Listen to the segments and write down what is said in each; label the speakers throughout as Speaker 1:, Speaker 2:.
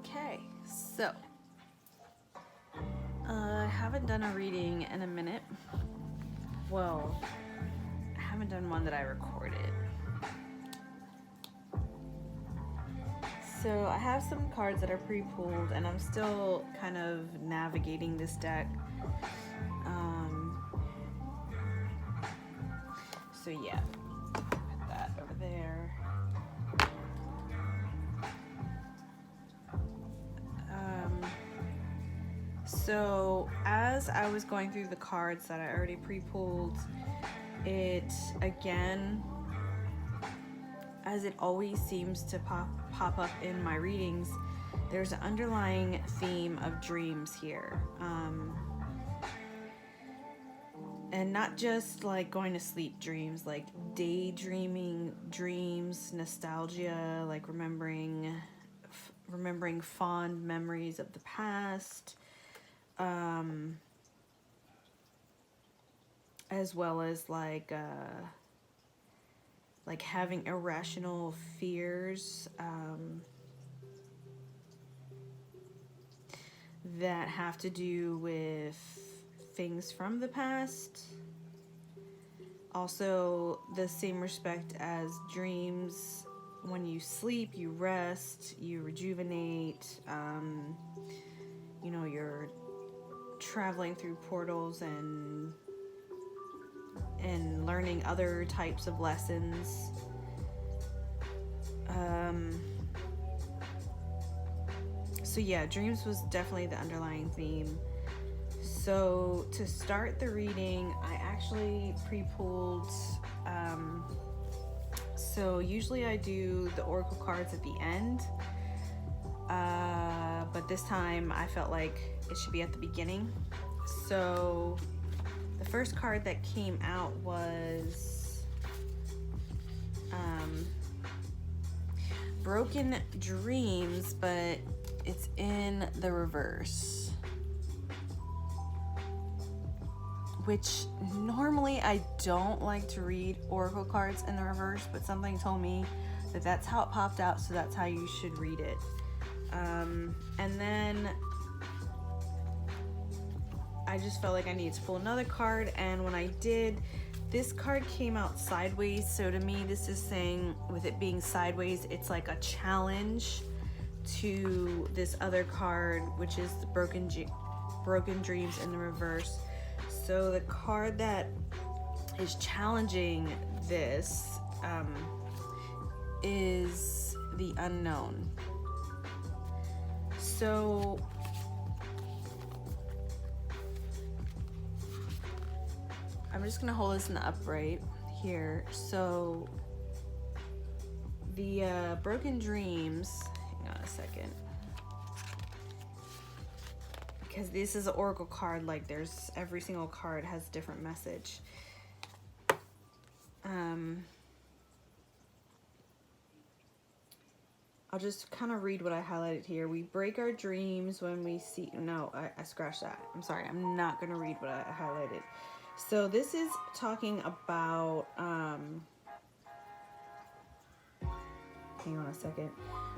Speaker 1: Okay, so I haven't done a reading in a minute. Well, I haven't done one that I recorded. So I have some cards that are pre-pulled and I'm still kind of navigating this deck. So yeah, put that over there. So as I was going through the cards that I already pre-pulled, it again, as it always seems to pop up in my readings, there's an underlying theme of dreams here. And not just like going to sleep dreams, like daydreaming dreams, nostalgia, like remembering fond memories of the past, as well as like having irrational fears that have to do with things from the past. Also, the same respect as dreams. When you sleep, you rest, you rejuvenate. You're traveling through portals and learning other types of lessons. So yeah, dreams was definitely the underlying theme. So to start the reading, I actually pre-pulled, so usually I do the oracle cards at the end, but this time I felt like it should be at the beginning. So the first card that came out was Broken Dreams, but it's in the reverse. Which normally I don't like to read oracle cards in the reverse, but something told me that that's how it popped out, so that's how you should read it. And then I just felt like I needed to pull another card, and when I did, this card came out sideways. So to me, this is saying, with it being sideways, it's like a challenge to this other card, which is the Broken Dreams in the reverse. So the card that is challenging this is the Unknown. So I'm just gonna hold this in the upright here. So the Broken Dreams, hang on a second, because this is an oracle card, like there's every single card has a different message. I'll just kind of read what I highlighted here. We break our dreams when we see, no, I scratched that. I'm sorry, I'm not gonna read what I highlighted. So this is talking about, hang on a second,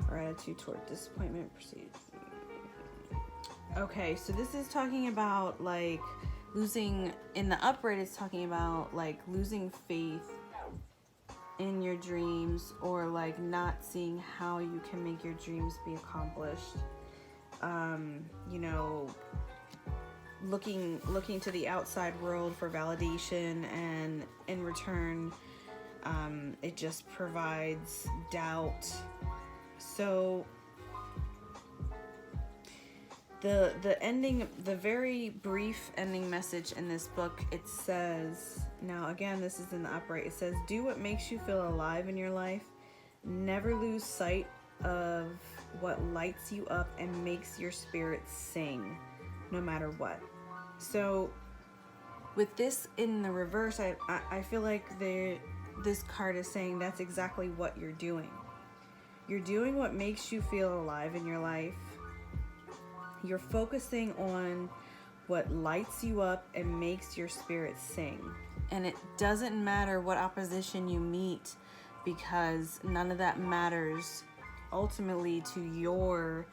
Speaker 1: our attitude toward disappointment proceeds. Okay, so this is talking about like losing, in the upright it's talking about like losing faith in your dreams, or like not seeing how you can make your dreams be accomplished. Looking to the outside world for validation, and in return it just provides doubt. So the ending, the very brief ending message in this book, it says, now again, this is in the upright, it says, do what makes you feel alive in your life. Never lose sight of what lights you up and makes your spirit sing, no matter what. So with this in the reverse, I feel like this card is saying that's exactly what you're doing. You're doing what makes you feel alive in your life. You're focusing on what lights you up and makes your spirit sing. And it doesn't matter what opposition you meet, because none of that matters ultimately to your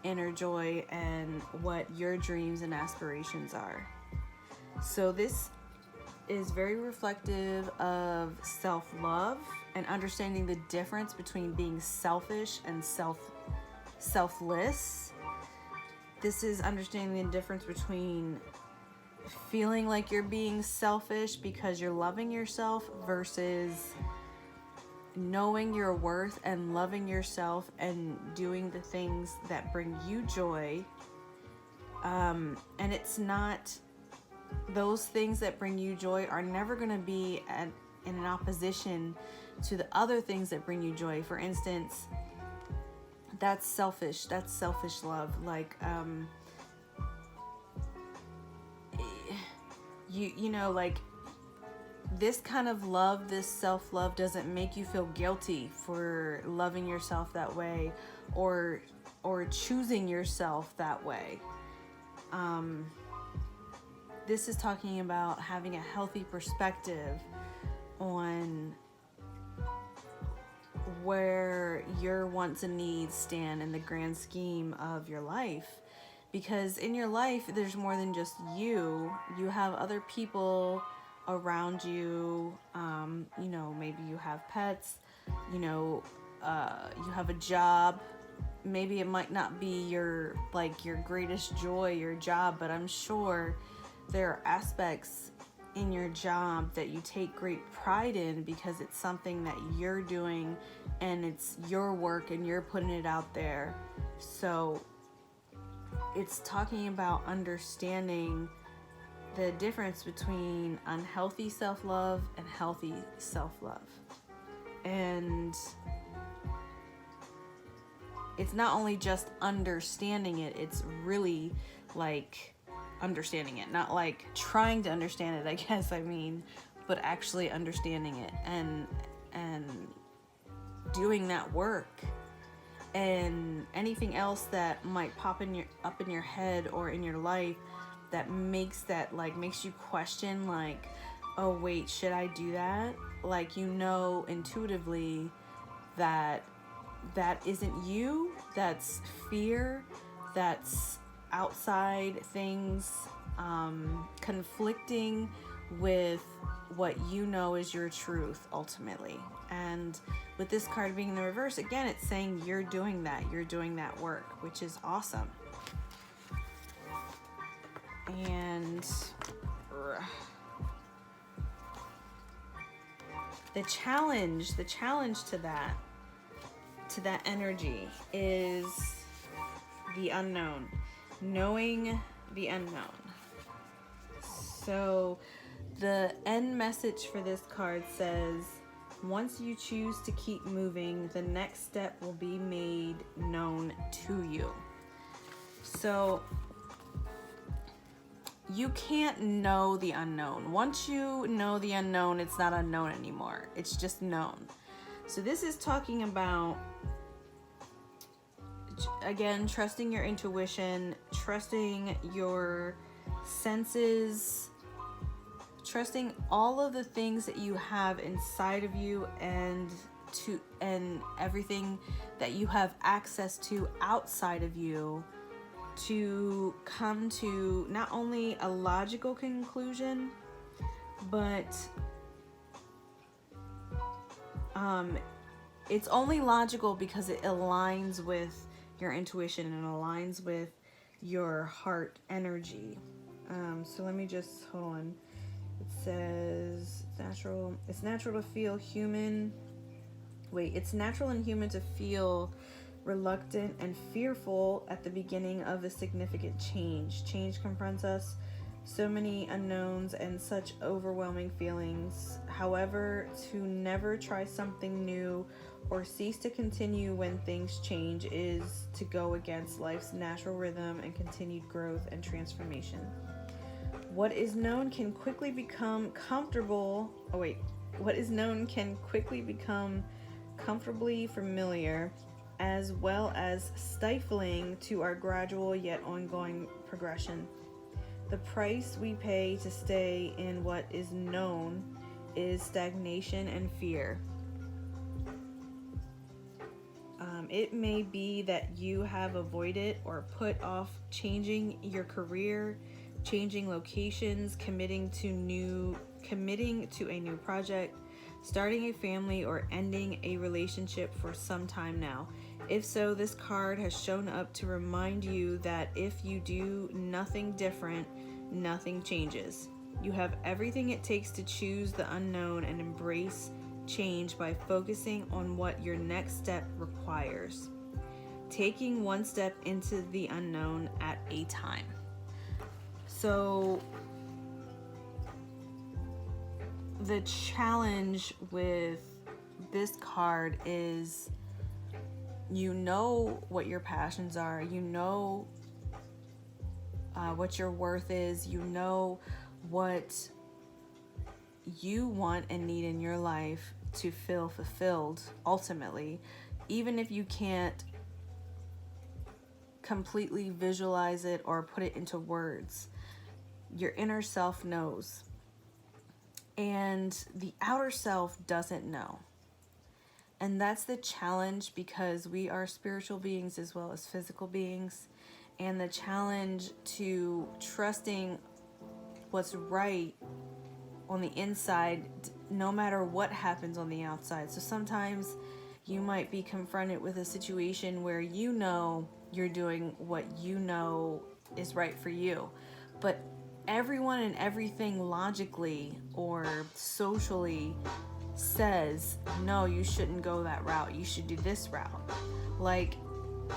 Speaker 1: inner joy and what your dreams and aspirations are. So this is very reflective of self-love and understanding the difference between being selfish and selfless. This is understanding the difference between feeling like you're being selfish because you're loving yourself versus knowing your worth and loving yourself and doing the things that bring you joy. And it's not, those things that bring you joy are never going to be in an opposition to the other things that bring you joy. For instance, that's selfish love. Like, you know, like this kind of love, this self-love doesn't make you feel guilty for loving yourself that way or choosing yourself that way. This is talking about having a healthy perspective on where your wants and needs stand in the grand scheme of your life. Because in your life, there's more than just you. You have other people around you. You know, maybe you have pets. You know, you have a job. Maybe it might not be your greatest joy, your job, but I'm sure there are aspects in your job that you take great pride in because it's something that you're doing and it's your work and you're putting it out there. So it's talking about understanding the difference between unhealthy self-love and healthy self-love. And it's not only just understanding it, it's really like understanding it, not like trying to understand it, I guess I mean, but actually understanding it and doing that work. And anything else that might pop up in your head or in your life that makes you question, like, oh wait, should I do that? Like, you know, intuitively that isn't you, that's fear, that's outside things conflicting with what you know is your truth ultimately. And with this card being in the reverse, again, it's saying you're doing that work, which is awesome. And the challenge to that energy is the unknown, knowing the unknown. So the end message for this card says, once you choose to keep moving, the next step will be made known to you. So you can't know the unknown. Once you know the unknown, it's not unknown anymore. It's just known. So this is talking about, again, trusting your intuition, trusting your senses, trusting all of the things that you have inside of you and everything that you have access to outside of you to come to not only a logical conclusion, but it's only logical because it aligns with your intuition and aligns with your heart energy. So let me just, hold on. It says it's natural to feel human. Wait, it's natural and human to feel reluctant and fearful at the beginning of a significant change. Change confronts us, so many unknowns and such overwhelming feelings. However, to never try something new or cease to continue when things change is to go against life's natural rhythm and continued growth and transformation. What is known can quickly become comfortable. What is known can quickly become comfortably familiar, as well as stifling to our gradual yet ongoing progression. The price we pay to stay in what is known is stagnation and fear. It may be that you have avoided or put off changing your career, changing locations, committing to a new project, starting a family, or ending a relationship for some time now. If so, this card has shown up to remind you that if you do nothing different, nothing changes. You have everything it takes to choose the unknown and embrace change by focusing on what your next step requires. Taking one step into the unknown at a time. So, the challenge with this card is you know what your passions are, you know what your worth is, you know what you want and need in your life to feel fulfilled ultimately, even if you can't completely visualize it or put it into words. Your inner self knows, and the outer self doesn't know. And that's the challenge, because we are spiritual beings as well as physical beings, and the challenge to trusting what's right on the inside no matter what happens on the outside. So sometimes you might be confronted with a situation where you know you're doing what you know is right for you, but everyone and everything logically or socially says, no, you shouldn't go that route, you should do this route. Like,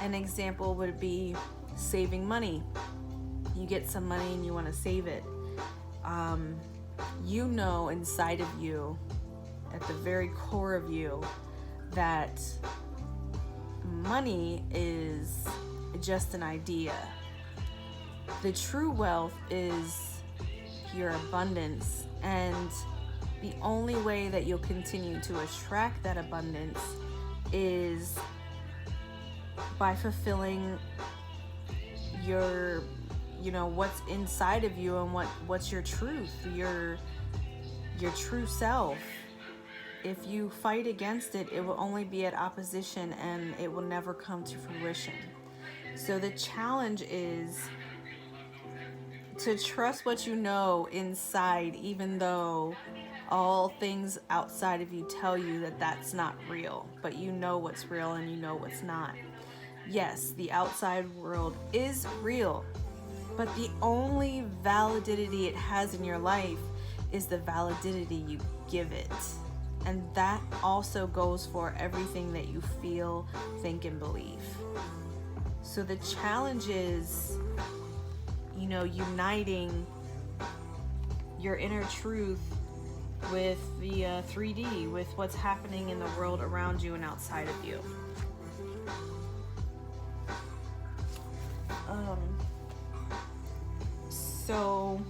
Speaker 1: an example would be saving money. You get some money and you want to save it. You know inside of you, at the very core of you, that money is just an idea. The true wealth is your abundance, and the only way that you'll continue to attract that abundance is by fulfilling your, what's inside of you, and what's your truth, your true self. If you fight against it, it will only be at opposition and it will never come to fruition. So the challenge is to trust what you know inside, even though all things outside of you tell you that that's not real, but you know what's real and you know what's not. Yes, the outside world is real, but the only validity it has in your life is the validity you give it. And that also goes for everything that you feel, think, and believe. So the challenge is, uniting your inner truth with the 3D, with what's happening in the world around you and outside of you. So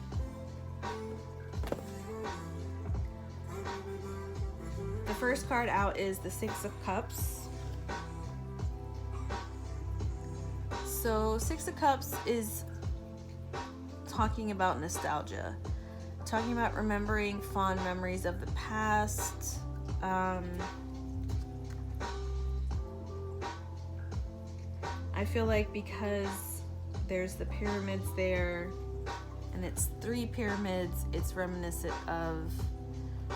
Speaker 1: the first card out is the Six of Cups. So Six of Cups is talking about nostalgia, talking about remembering fond memories of the past. I feel like because there's the pyramids there, and it's 3 pyramids, it's reminiscent of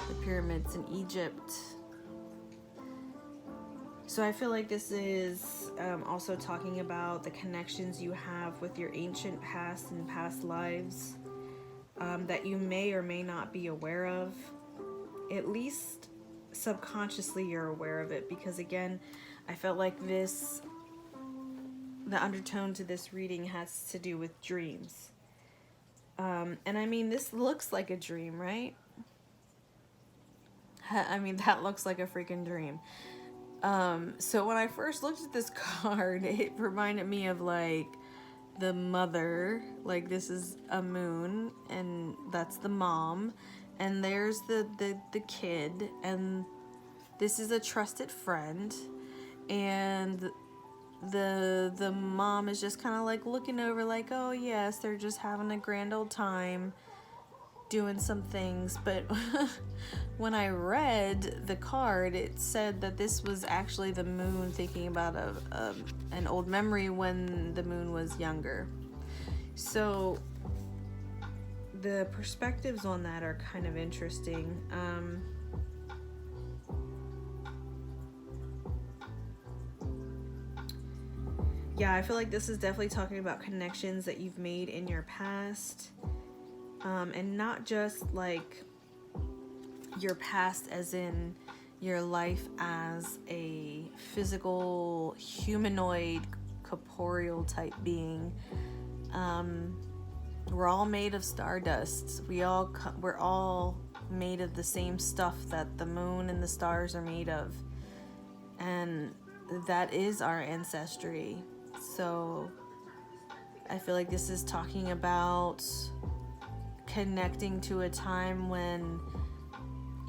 Speaker 1: the pyramids in Egypt. So I feel like this is also talking about the connections you have with your ancient past and past lives that you may or may not be aware of. At least subconsciously you're aware of it, because again, I felt like the undertone to this reading has to do with dreams. And I mean, this looks like a dream, right? I mean, that looks like a freaking dream. So when I first looked at this card, it reminded me of like the mother, like this is a moon and that's the mom, and there's the kid, and this is a trusted friend, and the mom is just kind of like looking over like, oh yes, they're just having a grand old time. doing some things, but when I read the card, it said that this was actually the moon thinking about an old memory when the moon was younger. So the perspectives on that are kind of interesting. Yeah, I feel like this is definitely talking about connections that you've made in your past. And not just like your past as in your life as a physical, humanoid, corporeal type being. We're all made of stardust. We're all made of the same stuff that the moon and the stars are made of. And that is our ancestry. So I feel like this is talking about connecting to a time when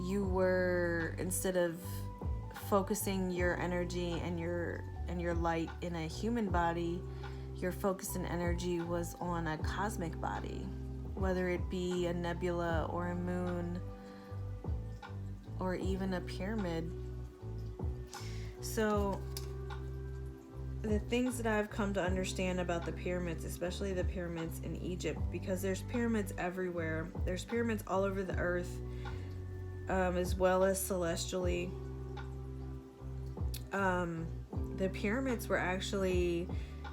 Speaker 1: you were, instead of focusing your energy and your light in a human body, your focus and energy was on a cosmic body, whether it be a nebula or a moon or even a pyramid. So the things that I've come to understand about the pyramids, especially the pyramids in Egypt, because there's pyramids everywhere. There's pyramids all over the earth, as well as celestially. The pyramids were actually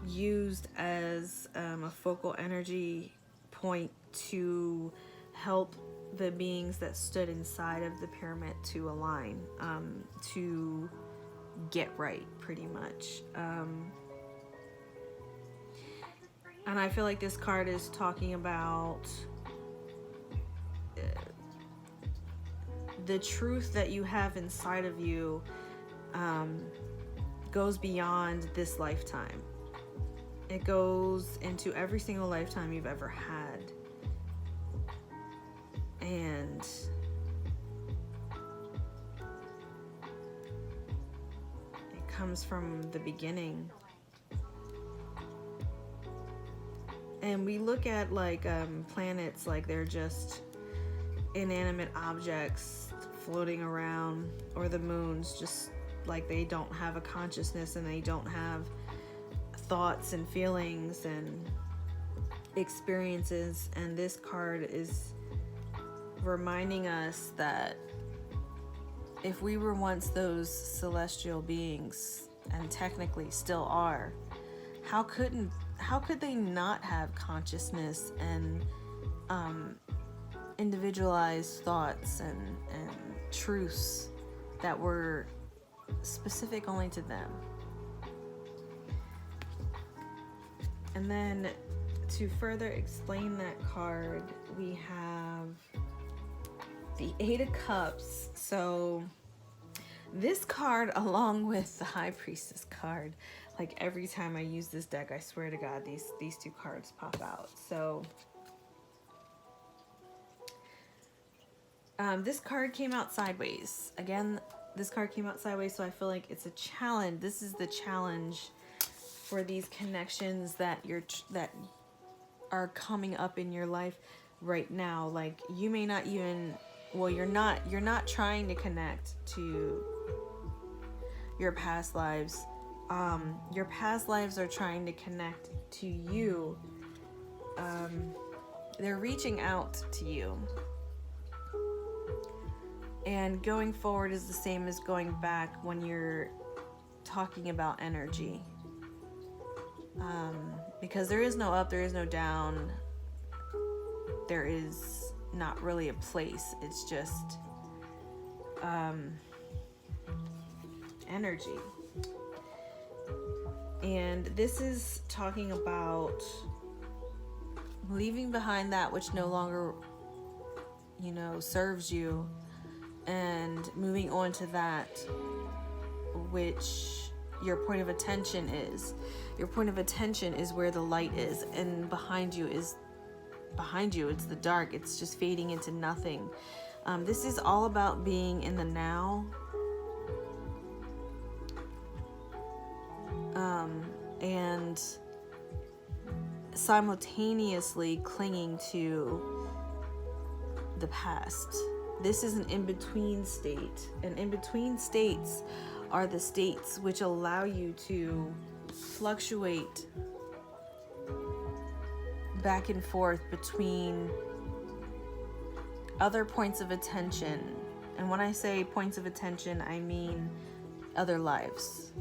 Speaker 1: used as a focal energy point to help the beings that stood inside of the pyramid to align, to get right, pretty much. And I feel like this card is talking about the truth that you have inside of you goes beyond this lifetime. It goes into every single lifetime you've ever had. And comes from the beginning. And we look at like planets like they're just inanimate objects floating around, or the moons just like they don't have a consciousness and they don't have thoughts and feelings and experiences. And this card is reminding us that if we were once those celestial beings, and technically still are, how could they not have consciousness and individualized thoughts and truths that were specific only to them? And then to further explain that card, we have the Eight of Cups. So this card, along with the High Priestess card, like every time I use this deck, I swear to God, these two cards pop out. So this card came out sideways. Again, this card came out sideways, so I feel like it's a challenge. This is the challenge for these connections that are coming up in your life right now. Like you may not even, well, you're not trying to connect to your past lives. Your past lives are trying to connect to you. They're reaching out to you. And going forward is the same as going back when you're talking about energy. Because there is no up, there is no down. There is not really a place. It's just energy. And this is talking about leaving behind that which no longer, serves you, and moving on to that which your point of attention is. Your point of attention is where the light is, and behind you, it's the dark. It's just fading into nothing. This is all about being in the now. And simultaneously clinging to the past. This is an in-between state. And in-between states are the states which allow you to fluctuate back and forth between other points of attention. And when I say points of attention, I mean other lives.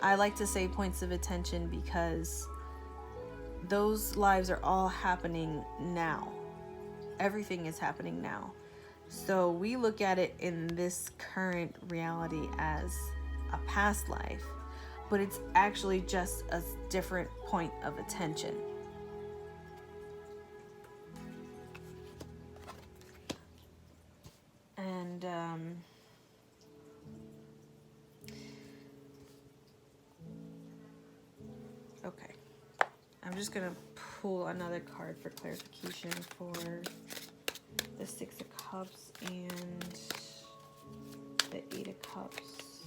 Speaker 1: I like to say points of attention because those lives are all happening now. Everything is happening now. So we look at it in this current reality as a past life, but it's actually just a different point of attention. And okay, I'm just gonna pull another card for clarification for the Six of Cups and the Eight of Cups.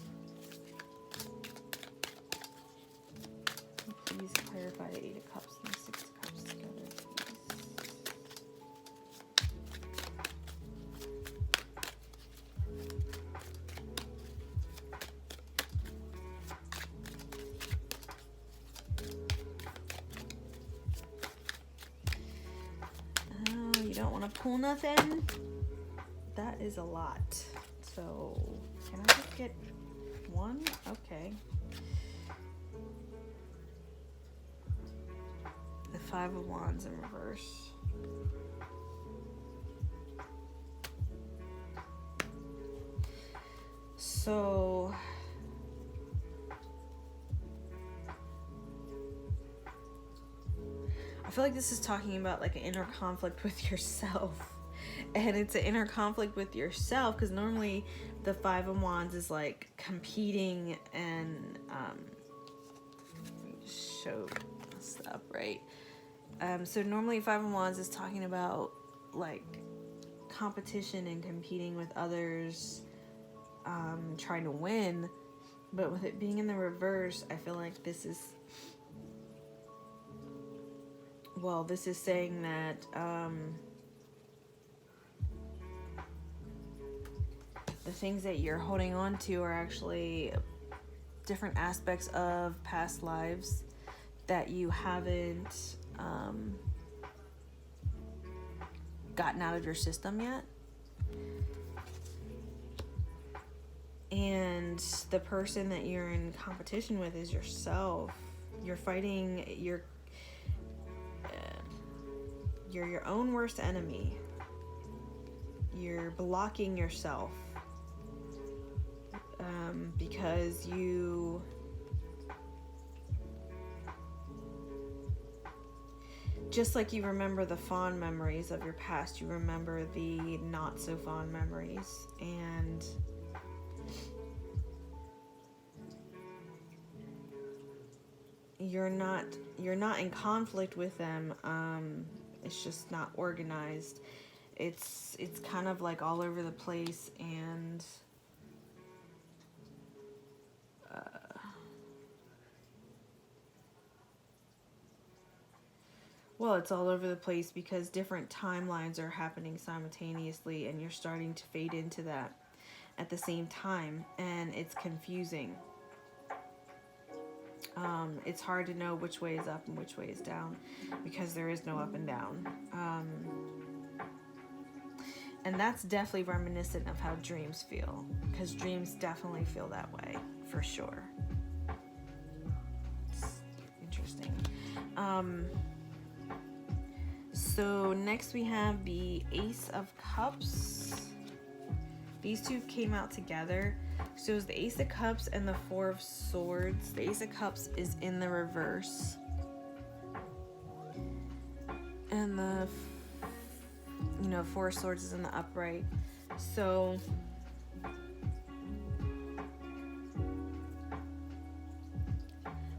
Speaker 1: Please clarify the Eight of Cups and the Six of Cups together, please. Oh, you don't want to pull nothing? That is a lot. So, can I just get one? Okay. The Five of Wands in reverse. So I feel like this is talking about like an inner conflict with yourself. And it's an inner conflict with yourself because normally the Five of Wands is like competing and let me just show this up, right? So normally Five of Wands is talking about like competition and competing with others, trying to win. But with it being in the reverse, I feel like this is, well, this is saying that the things that you're holding on to are actually different aspects of past lives that you haven't gotten out of your system yet. And the person that you're in competition with is yourself. You're fighting you're your own worst enemy. You're blocking yourself because you just like you remember the fond memories of your past, you remember the not so fond memories, and you're not in conflict with them. It's just not organized. It's kind of like all over the place, and well, it's all over the place because different timelines are happening simultaneously, and you're starting to fade into that at the same time, and it's confusing. It's hard to know which way is up and which way is down because there is no up and down. And that's definitely reminiscent of how dreams feel, because dreams definitely feel that way, for sure. It's interesting. So next we have the Ace of Cups. These two came out together. So it was the Ace of Cups and the Four of Swords. The Ace of Cups is in the reverse. And the Four of Swords is in the upright. So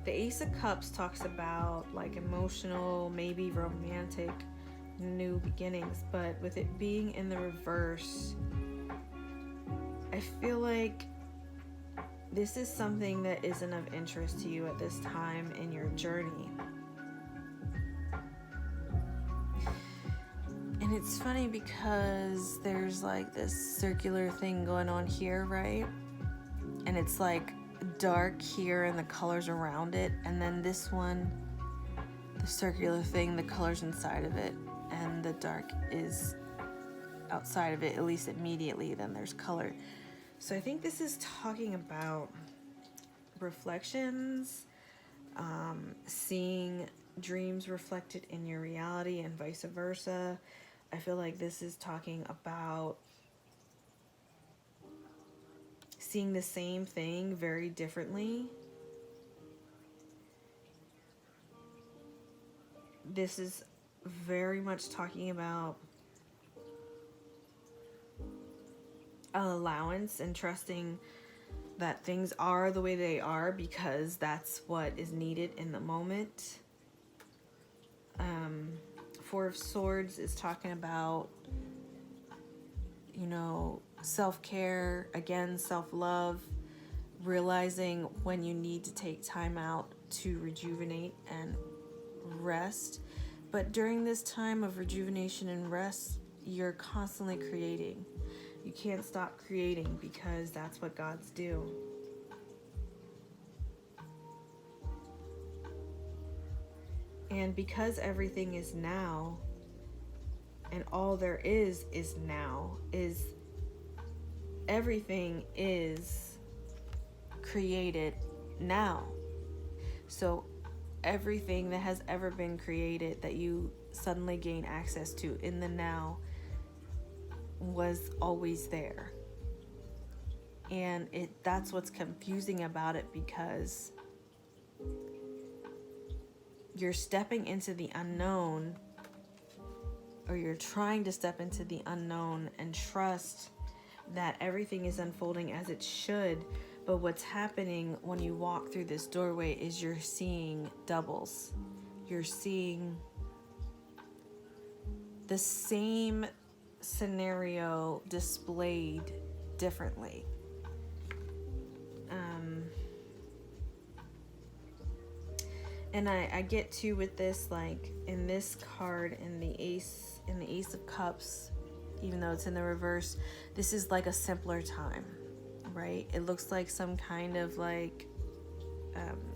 Speaker 1: the Ace of Cups talks about like emotional, maybe romantic new beginnings, but with it being in the reverse, I feel like this is something that isn't of interest to you at this time in your journey. And it's funny because there's like this circular thing going on here, right? And it's like dark here and the colors around it. And then this one, the circular thing, the colors inside of it, and the dark is outside of it, at least immediately. Then there's color. So I think this is talking about reflections, seeing dreams reflected in your reality and vice versa. I feel like this is talking about seeing the same thing very differently. This is very much talking about allowance and trusting that things are the way they are because that's what is needed in the moment. Four of Swords is talking about, self-care, again, self-love, realizing when you need to take time out to rejuvenate and rest. But during this time of rejuvenation and rest, you're constantly creating. You can't stop creating because that's what gods do. And because everything is now, and all there is now, everything is created now. So everything that has ever been created that you suddenly gain access to in the now was always there. And that's what's confusing about it, because you're stepping into the unknown, or you're trying to step into the unknown and trust that everything is unfolding as it should. But what's happening when you walk through this doorway is you're seeing doubles. You're seeing the same scenario displayed differently. And I get to with this, like in this card, in the Ace of Cups, even though it's in the reverse, this is like a simpler time, right? It looks like some kind of like,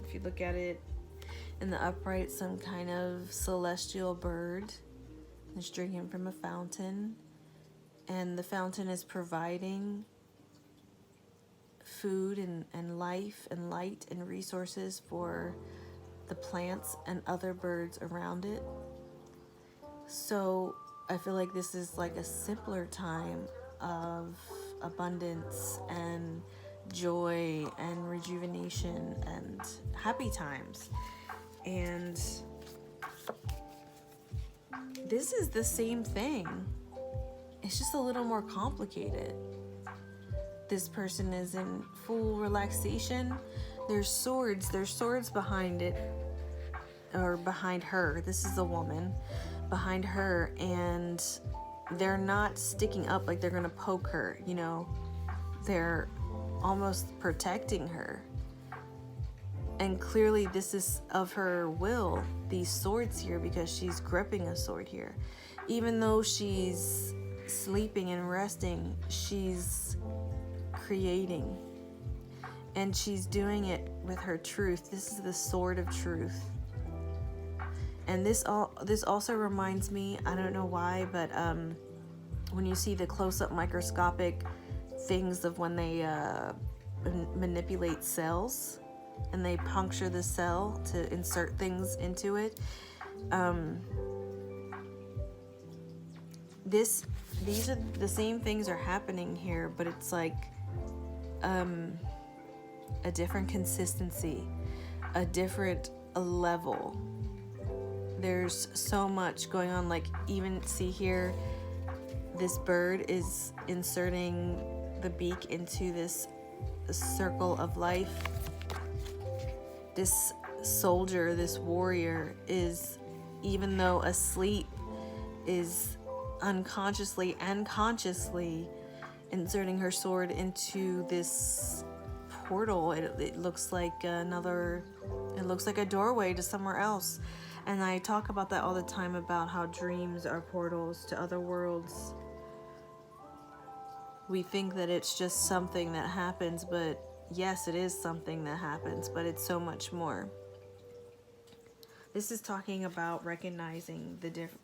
Speaker 1: if you look at it in the upright, some kind of celestial bird that's drinking from a fountain, and the fountain is providing food and life and light and resources for the plants and other birds around it. So I feel like this is like a simpler time of abundance and joy and rejuvenation and happy times. And this is the same thing. It's just a little more complicated. This person is in full relaxation. There's swords behind it, or behind her. This is a woman behind her, and they're not sticking up like they're gonna poke her, they're almost protecting her. And clearly this is of her will, these swords here, because she's gripping a sword here. Even though she's sleeping and resting, she's creating. And she's doing it with her truth. This is the sword of truth. And this also reminds me, I don't know why, but when you see the close-up microscopic things of when they manipulate cells and they puncture the cell to insert things into it, these are the same things are happening here, but it's like a different consistency, a different level. There's so much going on. Like, even see here, this bird is inserting the beak into this circle of life. This soldier, this warrior, is, even though asleep, is unconsciously and consciously inserting her sword into this portal. It looks like a doorway to somewhere else. And I talk about that all the time, about how dreams are portals to other worlds. We think that it's just something that happens, but yes, it is something that happens, but it's so much more. This is talking about recognizing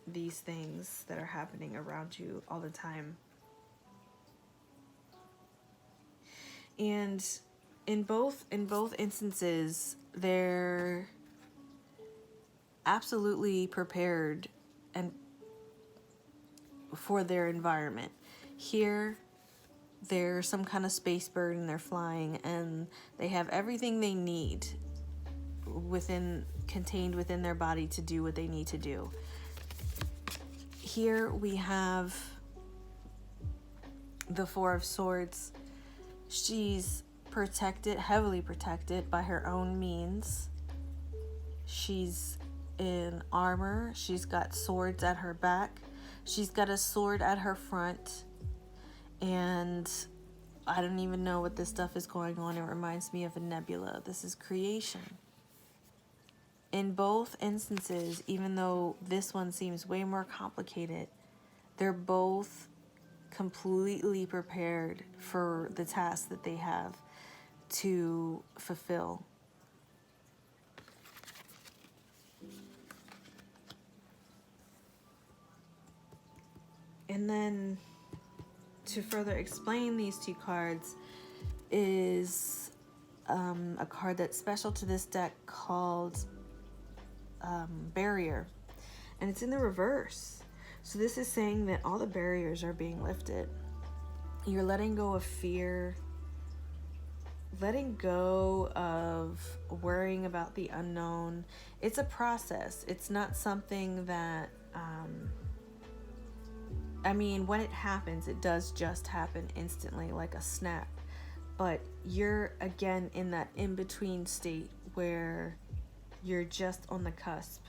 Speaker 1: these things that are happening around you all the time. And in both instances, they're absolutely prepared and for their environment. Here, they're some kind of space bird and they're flying, and they have everything they need contained within their body to do what they need to do. Here we have the Four of Swords. She's protected, heavily protected by her own means. She's in armor. She's got swords at her back. She's got a sword at her front. And I don't even know what this stuff is going on. It reminds me of a nebula. This is creation. In both instances, even though this one seems way more complicated, they're both completely prepared for the task that they have to fulfill. And then to further explain these two cards is a card that's special to this deck called Barrier. And it's in the reverse. So this is saying that all the barriers are being lifted. You're letting go of fear, letting go of worrying about the unknown. It's a process. It's not something that, when it happens, it does just happen instantly, like a snap. But you're, again, in that in-between state where you're just on the cusp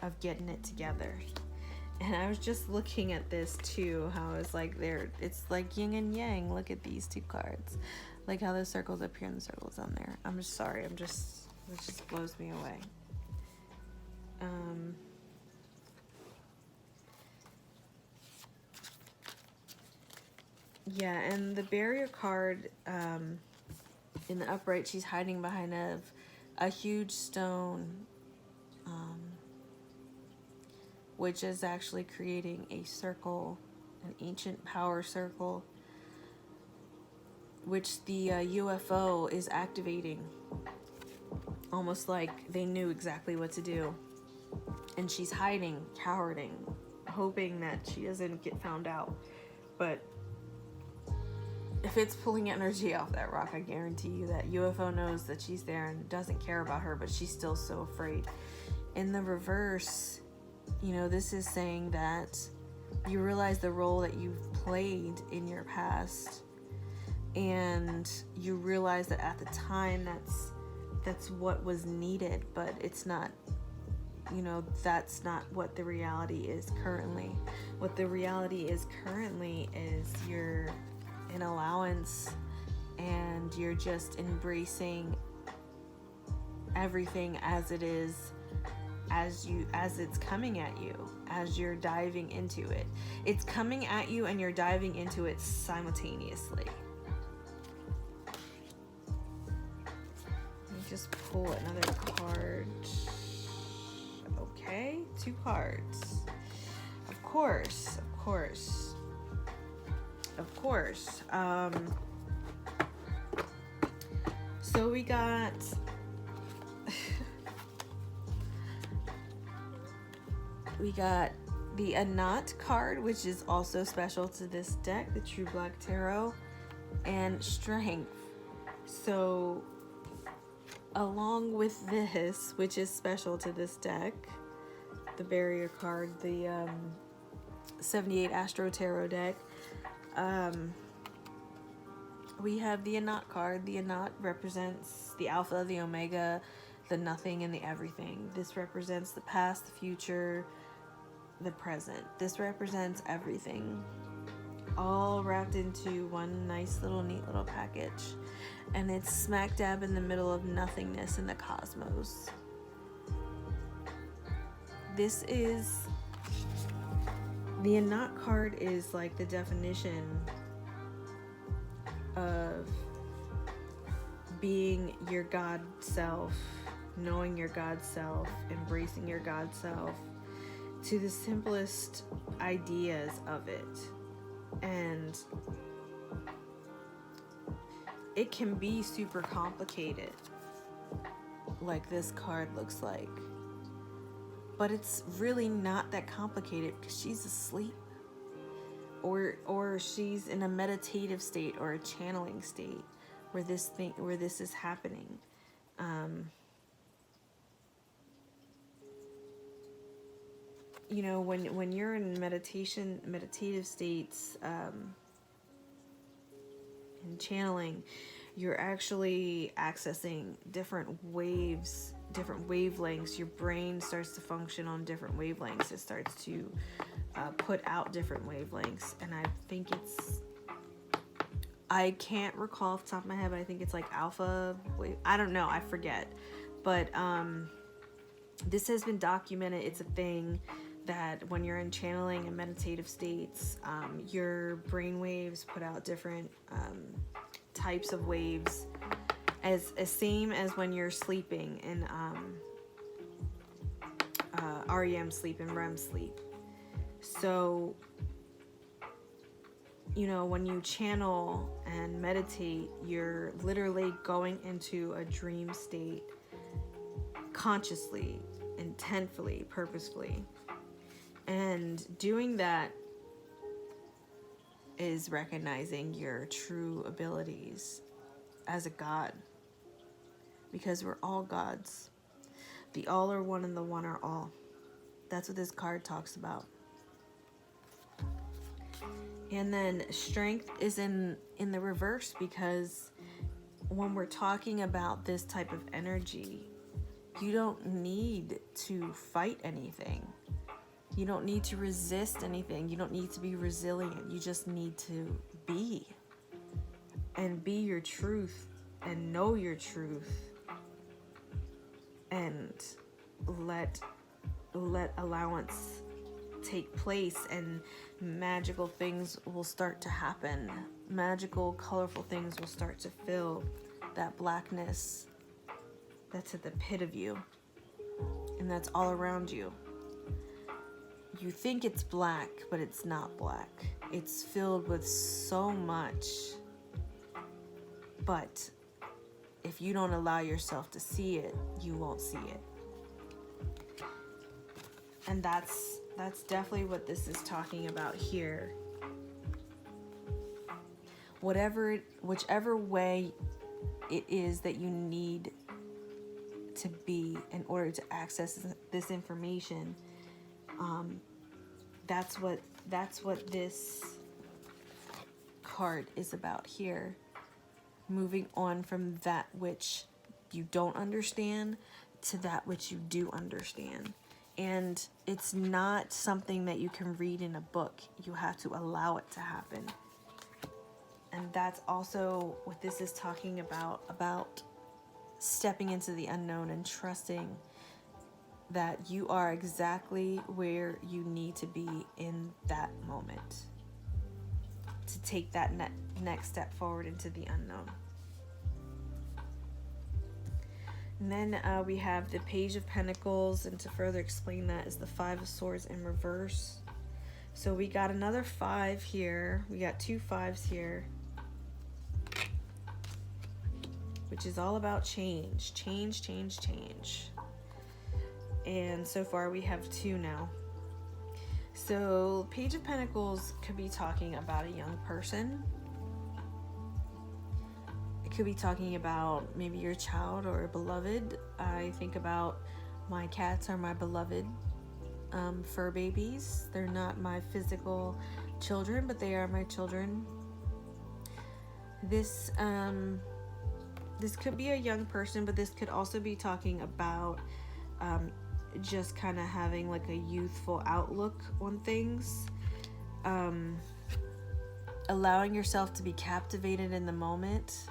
Speaker 1: of getting it together. And I was just looking at this too, how it's like it's like yin and yang. Look at these two cards. Like how the circle's up here and the circle's down there. I'm just sorry, it just blows me away. Yeah, and the Barrier card, in the upright, she's hiding behind a huge stone, which is actually creating a circle, an ancient power circle, which the UFO is activating, almost like they knew exactly what to do. And she's hiding, cowering, hoping that she doesn't get found out. But if it's pulling energy off that rock, I guarantee you that UFO knows that she's there and doesn't care about her, but she's still so afraid. In the reverse, this is saying that you realize the role that you've played in your past, and you realize that at the time that's what was needed, but it's not, that's not what the reality is currently. What the reality is currently is you're in allowance, and you're just embracing everything as it is, as it's coming at you, as you're diving into it. It's coming at you and you're diving into it simultaneously. Let me just pull another card. Okay, 2 cards. Of course. So we got the Anat card, which is also special to this deck, the True Black Tarot, and Strength. So along with this, which is special to this deck, the Barrier card, the 78 Astro Tarot deck, we have the Anat card. The Anat represents the Alpha, the Omega, the nothing, and the everything. This represents the past, the future, the present. This represents everything, all wrapped into one nice little neat little package. And it's smack dab in the middle of nothingness in the cosmos. this is the Anak card is like the definition of being your God self, knowing your God self, embracing your God self, to the simplest ideas of it. And it can be super complicated, like this card looks like. But it's really not that complicated because she's asleep. Or she's in a meditative state or a channeling state where this is happening. You know, when you're in meditative states, and channeling, you're actually accessing different waves, different wavelengths. Your brain starts to function on different wavelengths. It starts to put out different wavelengths. And I think I can't recall off the top of my head, but I think it's like alpha wave. I don't know, I forget. But this has been documented. It's a thing that when you're in channeling and meditative states, your brain waves put out different types of waves, as same as when you're sleeping in REM sleep and REM sleep. So, you know, when you channel and meditate, you're literally going into a dream state consciously, intentfully, purposefully. And doing that is recognizing your true abilities as a God. Because we're all gods. The all are one and the one are all. That's what this card talks about. And then strength is in the reverse, because when we're talking about this type of energy, you don't need to fight anything. You don't need to resist anything. You don't need to be resilient. You just need to be. And be your truth and know your truth. And let allowance take place, and magical things will start to happen. Magical, colorful things will start to fill that blackness that's at the pit of you. And that's all around you. You think it's black, but it's not black. It's filled with so much. But if you don't allow yourself to see it, you won't see it. And that's definitely what this is talking about here. Whichever way it is that you need to be in order to access this information, that's what this card is about here. Moving on from that which you don't understand to that which you do understand. And it's not something that you can read in a book. You have to allow it to happen. And that's also what this is talking about stepping into the unknown and trusting that you are exactly where you need to be in that moment to take that next step forward into the unknown. And then we have the Page of Pentacles, and to further explain that is the Five of Swords in reverse. So we got another 5 here. We got 2 5s here, which is all about change. Change. And so far we have 2 now. So Page of Pentacles could be talking about a young person. It could be talking about maybe your child or a beloved. I think about my cats are my beloved fur babies. They're not my physical children, but they are my children. This could be a young person, but this could also be talking about just kind of having like a youthful outlook on things, allowing yourself to be captivated in the moment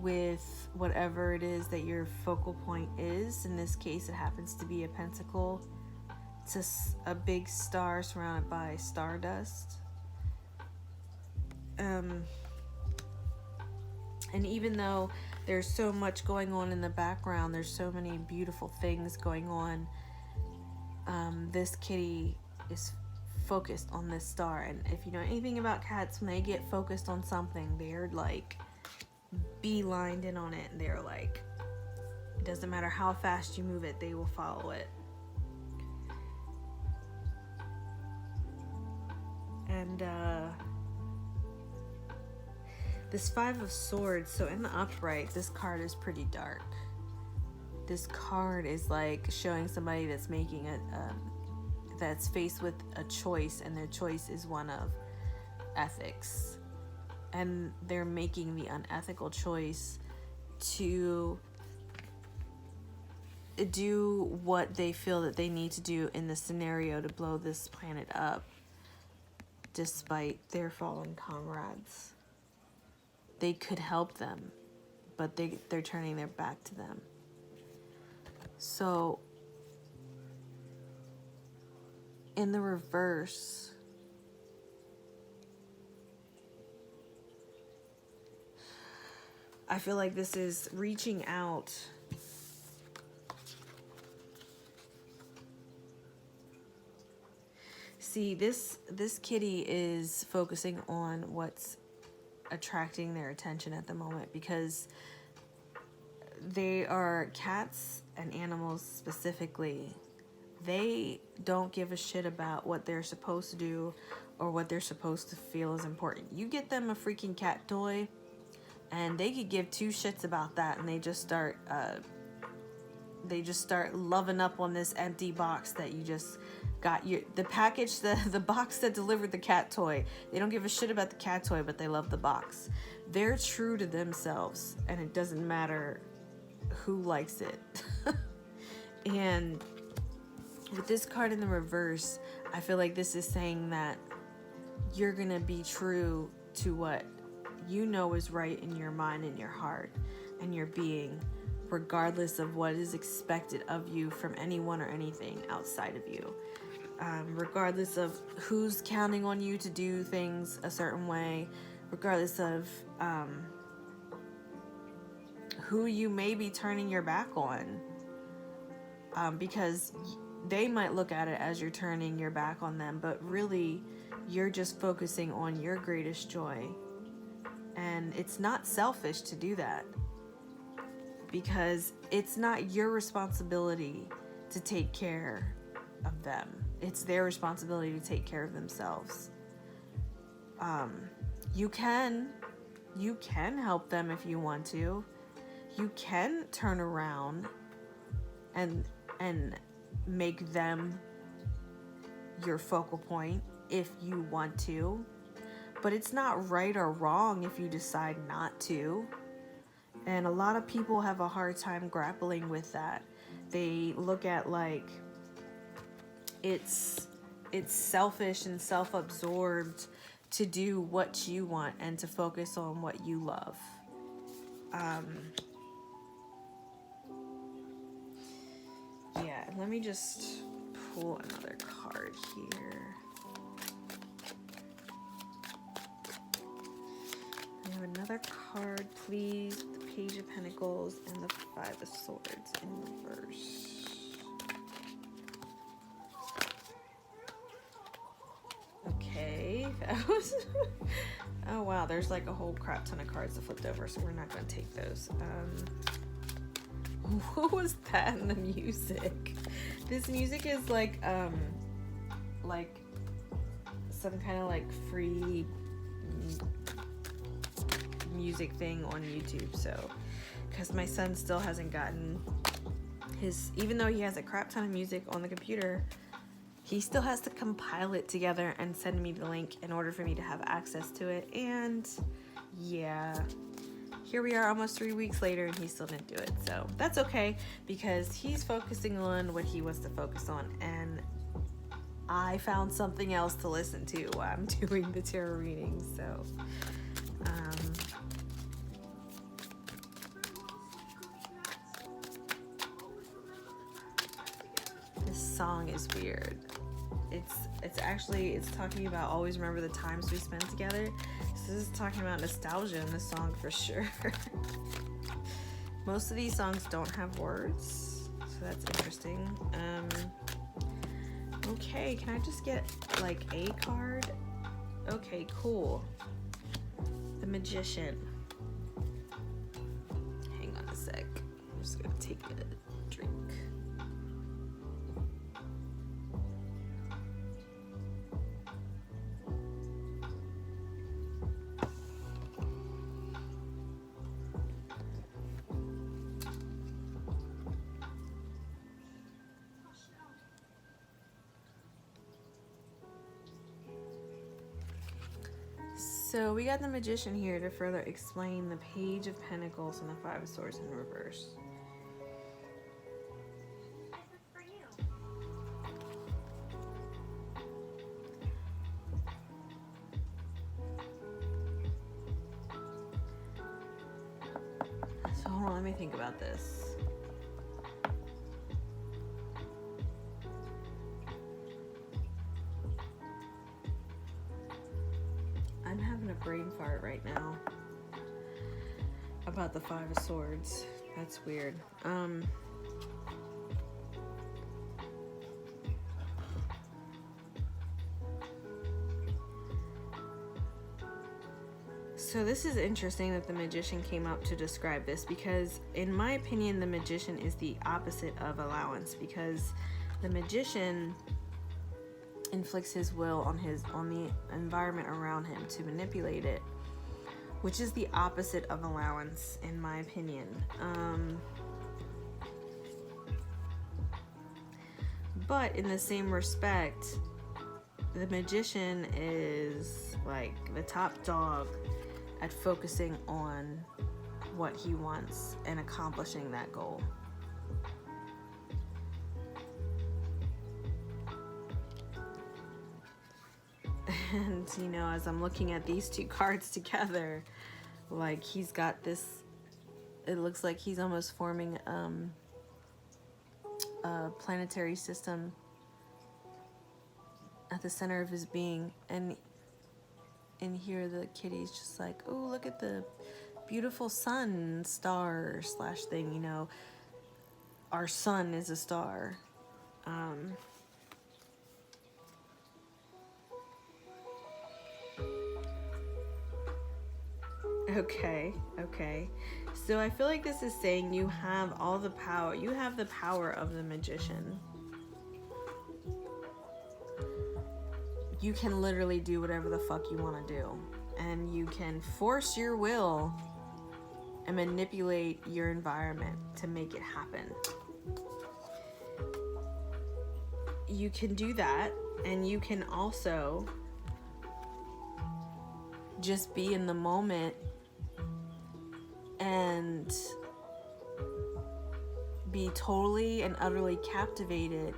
Speaker 1: with whatever it is that your focal point is. In this case, it happens to be a pentacle. It's a big star surrounded by stardust. And even though there's so much going on in the background, there's so many beautiful things going on, this kitty is focused on this star. And if you know anything about cats, when they get focused on something, they're like beelined in on it, and they're like, it doesn't matter how fast you move it, they will follow it. And this Five of Swords, so in the upright, this card is pretty dark. This card is like showing somebody that's making that's faced with a choice, and their choice is one of ethics. And they're making the unethical choice to do what they feel that they need to do in the scenario to blow this planet up, despite their fallen comrades. They could help them, but they're turning their back to them. So, in the reverse, I feel like this is reaching out see, this kitty is focusing on what's attracting their attention at the moment, because they are cats and animals specifically. They don't give a shit about what they're supposed to do or what they're supposed to feel is important. You get them a freaking cat toy and they could give two shits about that, and they just start loving up on this empty box that you just got. The package, the box that delivered the cat toy. They don't give a shit about the cat toy, but they love the box. They're true to themselves, and it doesn't matter who likes it. And with this card in the reverse, I feel like this is saying that you're gonna be true to what you know is right in your mind and your heart and your being, regardless of what is expected of you from anyone or anything outside of you. Regardless of who's counting on you to do things a certain way, regardless of who you may be turning your back on, because they might look at it as you're turning your back on them, but really you're just focusing on your greatest joy. And it's not selfish to do that, because it's not your responsibility to take care of them. It's their responsibility to take care of themselves. You can help them if you want to. You can turn around and make them your focal point if you want to. But it's not right or wrong if you decide not to. And a lot of people have a hard time grappling with that. They look at like it's selfish and self-absorbed to do what you want and to focus on what you love. Yeah, let me just pull another card here. I have another card, please. The Page of Pentacles and the Five of Swords in reverse. Okay, that was... Oh wow, there's like a whole crap ton of cards that flipped over, so we're not going to take those. What was that in the music? This music is like some kind of like free music thing on YouTube. So, because my son still hasn't gotten his, even though he has a crap ton of music on the computer, he still has to compile it together and send me the link in order for me to have access to it. And yeah, here we are almost 3 weeks later and he still didn't do it. So that's okay, because he's focusing on what he wants to focus on, and I found something else to listen to while I'm doing the tarot reading. So song is weird. It's actually, it's talking about always remember the times we spent together. So this is talking about nostalgia in this song for sure. Most of these songs don't have words, so that's interesting. Okay, can I just get like a card? Okay, cool. The Magician. Hang on a sec. I'm just gonna take a drink. So we got the Magician here to further explain the Page of Pentacles and the Five of Swords in reverse. So hold on, let me think about this. I'm having a brain fart right now about the Five of Swords. That's weird. So this is interesting that the Magician came up to describe this, because in my opinion the Magician is the opposite of allowance, because the Magician inflicts his will on the environment around him to manipulate it, which is the opposite of allowance in my opinion. But in the same respect, the Magician is like the top dog at focusing on what he wants and accomplishing that goal. And you know, as I'm looking at these two cards together, like he's got this, it looks like he's almost forming a planetary system at the center of his being, and in here the kitty's just like, oh, look at the beautiful sun star slash thing, you know, our sun is a star. Okay. So I feel like this is saying you have all the power. You have the power of the Magician. You can literally do whatever the fuck you want to do. And you can force your will and manipulate your environment to make it happen. You can do that, and you can also just be in the moment and be totally and utterly captivated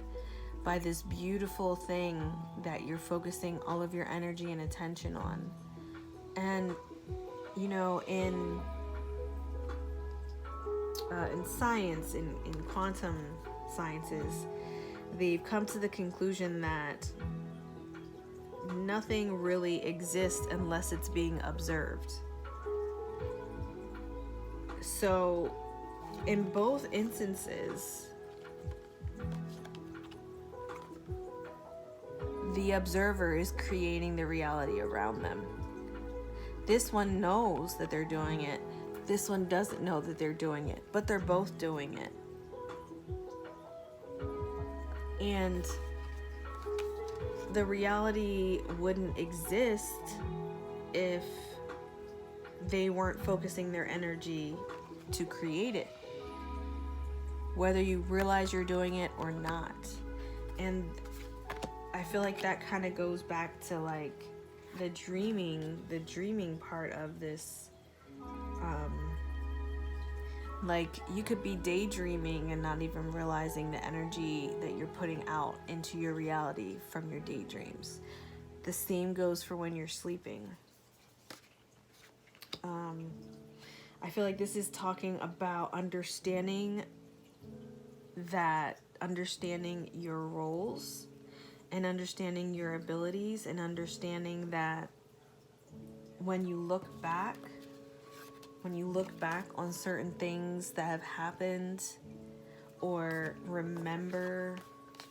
Speaker 1: by this beautiful thing that you're focusing all of your energy and attention on. And you know, in science, in quantum sciences, they've come to the conclusion that nothing really exists unless it's being observed. So in both instances, the observer is creating the reality around them. This one knows that they're doing it. This one doesn't know that they're doing it, but they're both doing it. And the reality wouldn't exist if they weren't focusing their energy to create it, whether you realize you're doing it or not. And I feel like that kind of goes back to like the dreaming part of this. Like you could be daydreaming and not even realizing the energy that you're putting out into your reality from your daydreams. The same goes for when you're sleeping. I feel like this is talking about understanding that understanding your roles and understanding your abilities and understanding that when you look back on certain things that have happened, or remember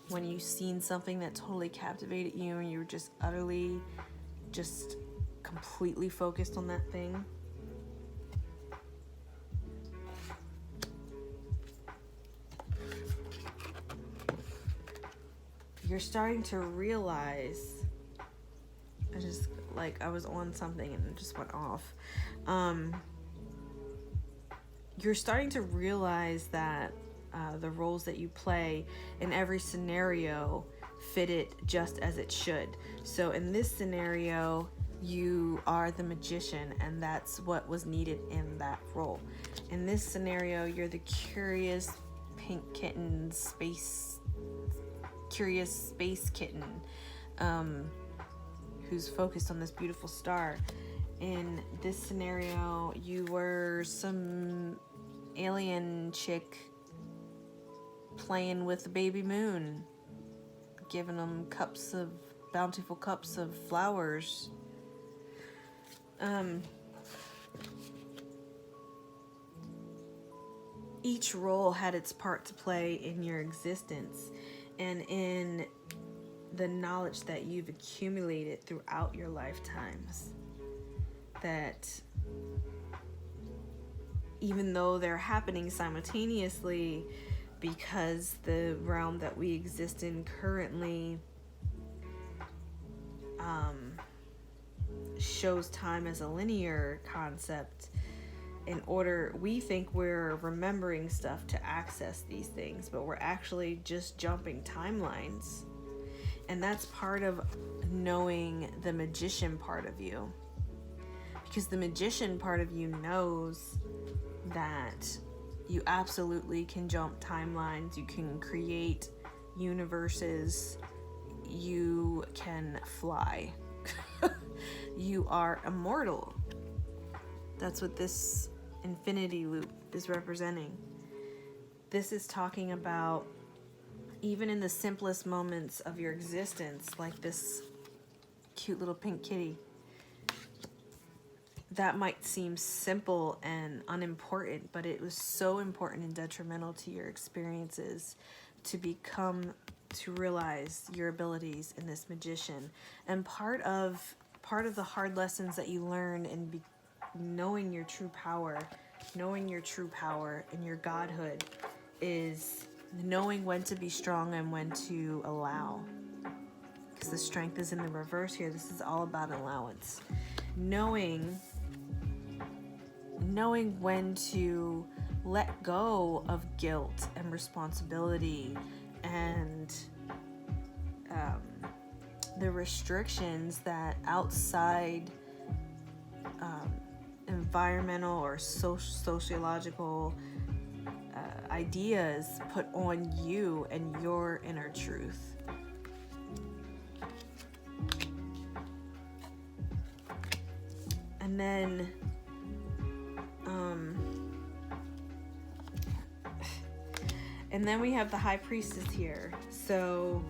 Speaker 1: when you've seen something that totally captivated you and you were just utterly, just completely focused on that thing, you're starting to realize, I was on something and it just went off. You're starting to realize that the roles that you play in every scenario fit it just as it should. So in this scenario, you are the magician, and that's what was needed in that role. In this scenario, you're the curious pink kitten, curious space kitten, who's focused on this beautiful star. In this scenario, you were some alien chick playing with the baby moon, giving them bountiful cups of flowers. Each role had its part to play in your existence and in the knowledge that you've accumulated throughout your lifetimes. That even though they're happening simultaneously, because the realm that we exist in currently shows time as a linear concept, we think we're remembering stuff to access these things, but we're actually just jumping timelines. And that's part of knowing the magician part of you. Because the magician part of you knows that you absolutely can jump timelines, you can create universes, you can fly. You are immortal. That's what this infinity loop is representing. This is talking about even in the simplest moments of your existence, like this cute little pink kitty. That might seem simple and unimportant, but it was so important and detrimental to your experiences to realize your abilities in this magician. And part of the hard lessons that you learn in knowing your true power and your godhood is knowing when to be strong and when to allow. Because the strength is in the reverse here. This is all about allowance. Knowing when to let go of guilt and responsibility and the restrictions that outside environmental or sociological ideas put on you and your inner truth. And then we have the high priestess here. So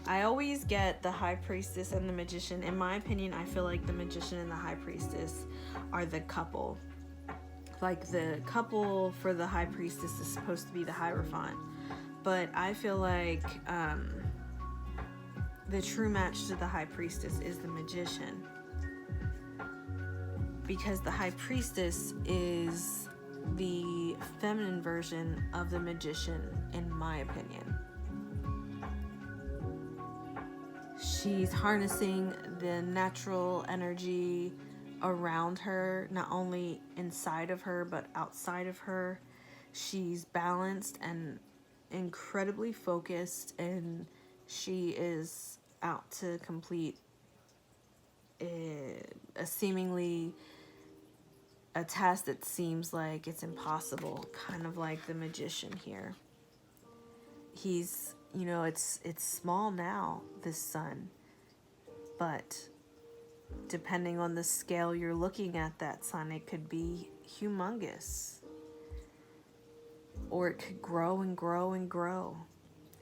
Speaker 1: I always get the high priestess and the magician. In my opinion, I feel like the magician and the high priestess are the couple. Like the couple for the high priestess is supposed to be the Hierophant. But I feel like the true match to the high priestess is the magician. Because the high priestess is the feminine version of the magician, in my opinion. She's harnessing the natural energy around her, not only inside of her, but outside of her. She's balanced and incredibly focused, and she is out to complete a task that seems like it's impossible, kind of like the magician here. He's, it's small now, this sun, but depending on the scale you're looking at that sun, it could be humongous. or it could grow and grow and grow.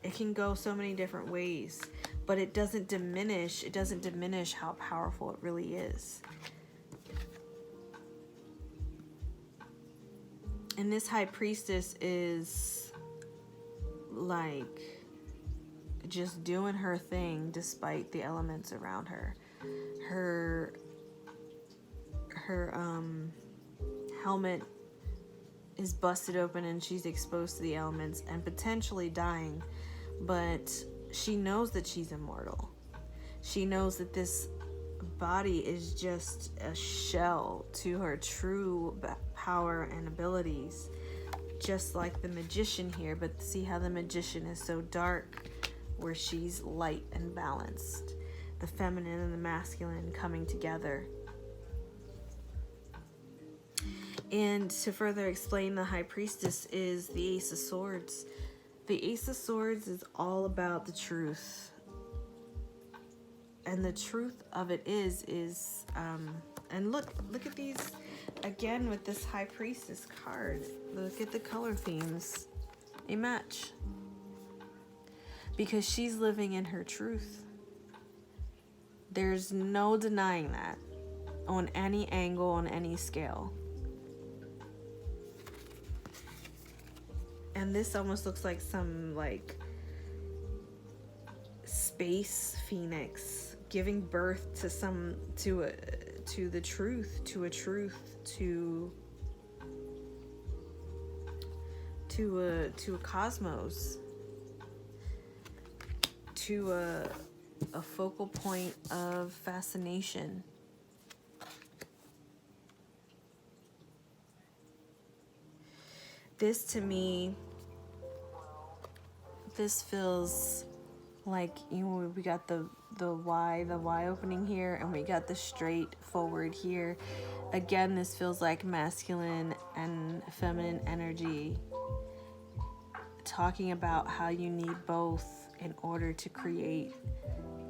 Speaker 1: It can go so many different ways, but it doesn't diminish how powerful it really is. And this high priestess is like just doing her thing despite the elements around her. Her helmet is busted open and she's exposed to the elements and potentially dying, but she knows that she's immortal. She knows that this body is just a shell to her true power and abilities, just like the magician here. But see how the magician is so dark, where she's light and balanced, the feminine and the masculine coming together. And to further explain, the high priestess is the Ace of Swords. The Ace of Swords is all about the truth. And the truth of it is and look at these, again, with this high priestess card. Look at the color themes. They match. Because she's living in her truth. There's no denying that on any angle, on any scale. And this almost looks like some like space phoenix giving birth to the truth, to a cosmos, to a focal point of fascination. This, to me, this feels like, you know, we got the Y opening here, and we got the straight forward here. Again, this feels like masculine and feminine energy, talking about how you need both in order to create,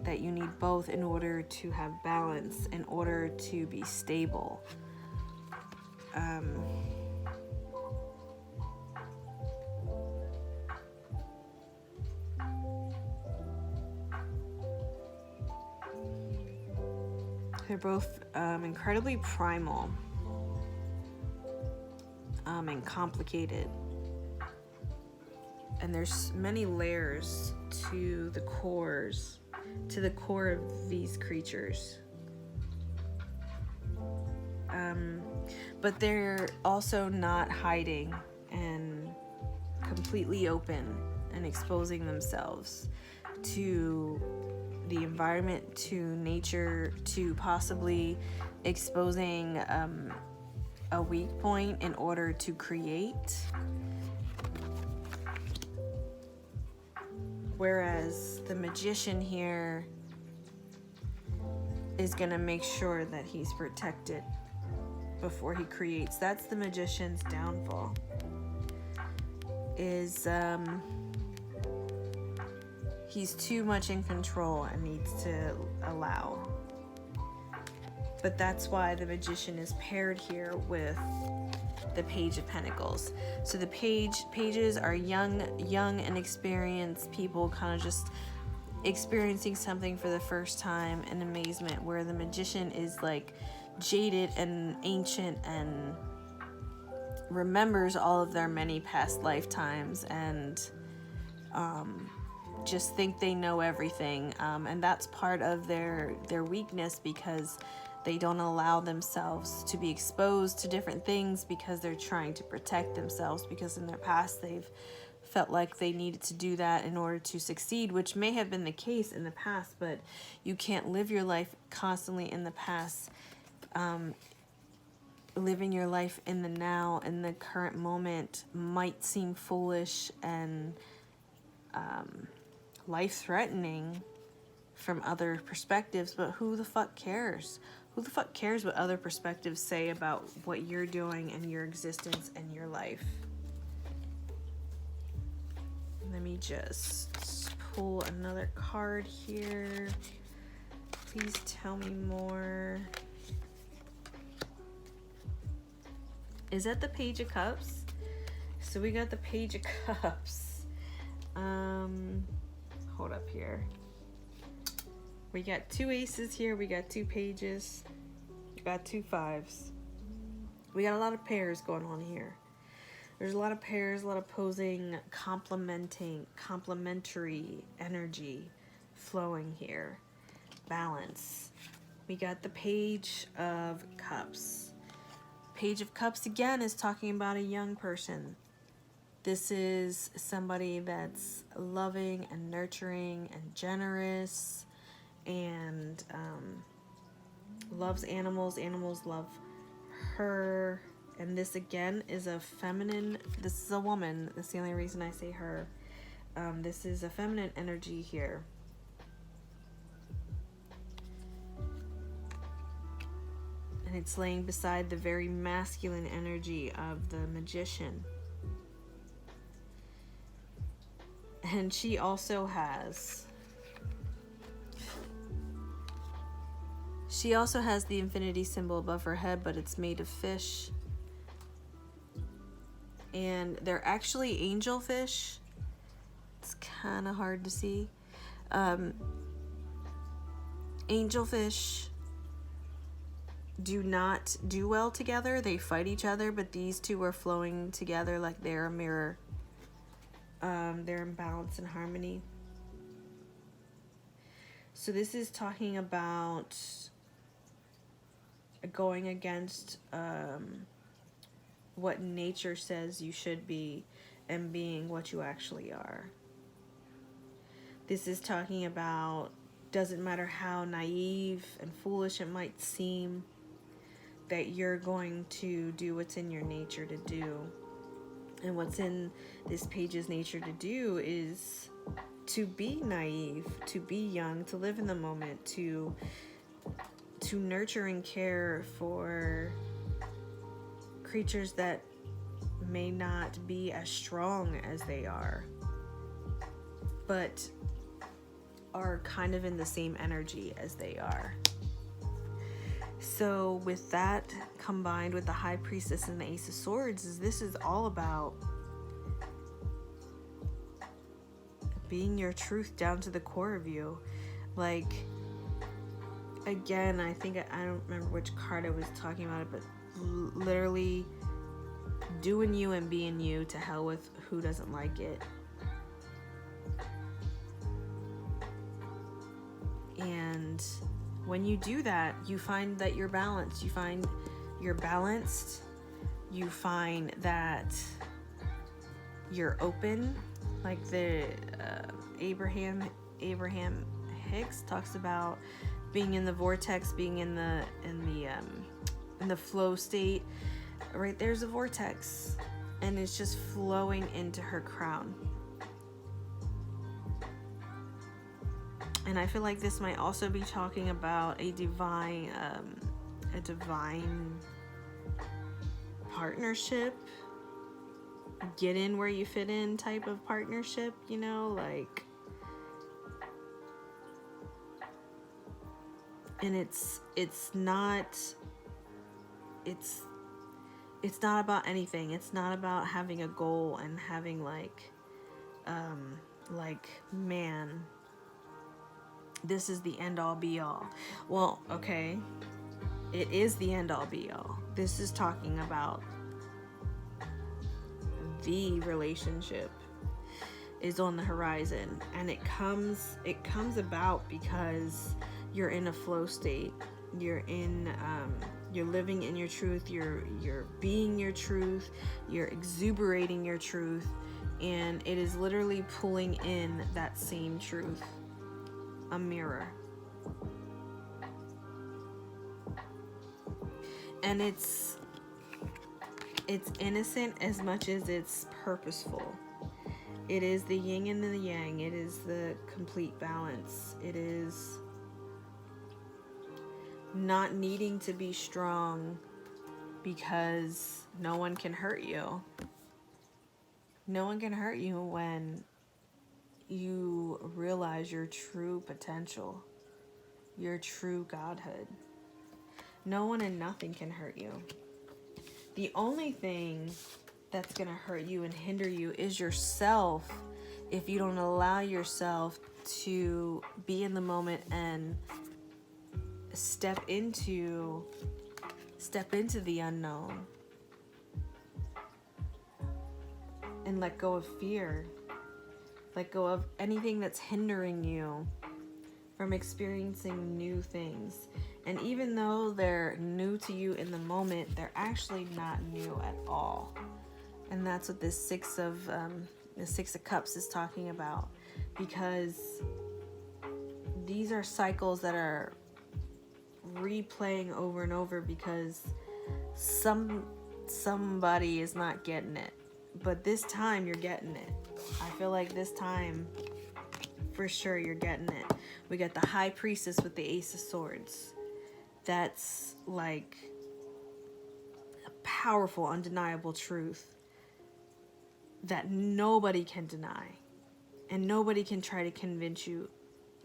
Speaker 1: that you need both in order to have balance, in order to be stable. They're both incredibly primal and complicated. And there's many layers to the core of these creatures. But they're also not hiding and completely open and exposing themselves to the environment, to nature, to possibly exposing a weak point in order to create. Whereas the magician here is going to make sure that he's protected before he creates. That's the magician's downfall. Is he's too much in control and needs to allow. But that's why the magician is paired here with the Page of Pentacles. So the pages are young and experienced people, kind of just experiencing something for the first time in amazement, where the magician is like jaded and ancient and remembers all of their many past lifetimes and just think they know everything, and that's part of their weakness, because they don't allow themselves to be exposed to different things because they're trying to protect themselves, because in their past they've felt like they needed to do that in order to succeed, which may have been the case in the past, but you can't live your life constantly in the past. Living your life in the now, in the current moment, might seem foolish and life-threatening from other perspectives, but who the fuck cares? Who the fuck cares what other perspectives say about what you're doing and your existence and your life? Let me just pull another card here. Please tell me more. Is that the Page of Cups? So we got the Page of Cups. Hold up here. We got 2 aces here. We got 2 pages. We got 2 fives. We got a lot of pairs going on here. There's a lot of pairs, a lot of posing, complementary energy flowing here. Balance. We got the Page of Cups. Page of Cups again is talking about a young person. This is somebody that's loving and nurturing and generous and loves animals. Animals love her. And this again is a feminine, this is a woman. That's the only reason I say her. This is a feminine energy here. And it's laying beside the very masculine energy of the Magician. And she also has the infinity symbol above her head, but it's made of fish. And they're actually angelfish. It's kind of hard to see. Angelfish do not do well together. They fight each other, but these two are flowing together like they're a mirror. They're in balance and harmony. So this is talking about going against what nature says you should be and being what you actually are. This is talking about, doesn't matter how naive and foolish it might seem, that you're going to do what's in your nature to do. And what's in this page's nature to do is to be naive, to be young, to live in the moment, to nurture and care for creatures that may not be as strong as they are, but are kind of in the same energy as they are. So with that combined with the High Priestess and the Ace of Swords, this is all about being your truth down to the core of you. Like, again, I think I don't remember which card I was talking about it, but literally doing you and being you, to hell with who doesn't like it. And when you do that, you find that you're balanced. You find you're balanced. You find that you're open. Like the Abraham Hicks talks about being in the vortex, being in the flow state. Right there's a vortex, and it's just flowing into her crown. And I feel like this might also be talking about a divine partnership, get in where you fit in type of partnership, you know, like. And it's not about anything. It's not about having a goal and having like man, this is the end all be all. Well, okay, it is the end all be all. This is talking about the relationship is on the horizon, and it comes about because you're in a flow state. You're in you're living in your truth, you're being your truth, you're exuberating your truth, and it is literally pulling in that same truth. A mirror. And it's innocent as much as it's purposeful. It is the yin and the yang. It is the complete balance. It is not needing to be strong because no one can hurt you. No one can hurt you when you realize your true potential, your true godhood. No one and nothing can hurt you. The only thing that's going to hurt you and hinder you is yourself, if you don't allow yourself to be in the moment and step into the unknown and let go of fear. Let go of anything that's hindering you from experiencing new things. And even though they're new to you in the moment, they're actually not new at all. And that's what this the Six of Cups is talking about, because these are cycles that are replaying over and over because somebody is not getting it. But this time you're getting it. I feel like this time for sure you're getting it. We got the High Priestess with the Ace of Swords. That's like a powerful, undeniable truth that nobody can deny. And nobody can try to convince you,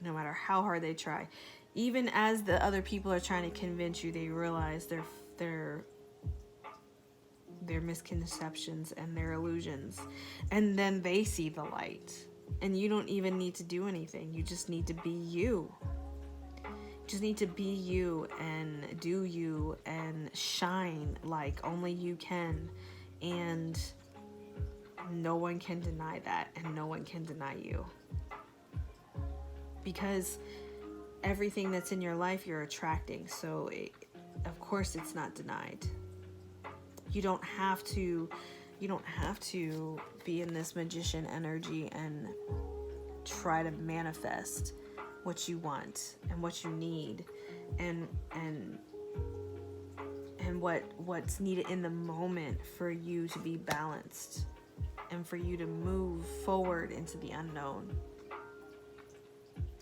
Speaker 1: no matter how hard they try. Even as the other people are trying to convince you, they realize their misconceptions and their illusions. And then they see the light. And you don't even need to do anything. You just need to be you. You just need to be you and do you and shine like only you can. And no one can deny that, and no one can deny you. Because everything that's in your life you're attracting. So of course it's not denied. You don't have to be in this magician energy and try to manifest what you want and what you need and what's needed in the moment for you to be balanced and for you to move forward into the unknown.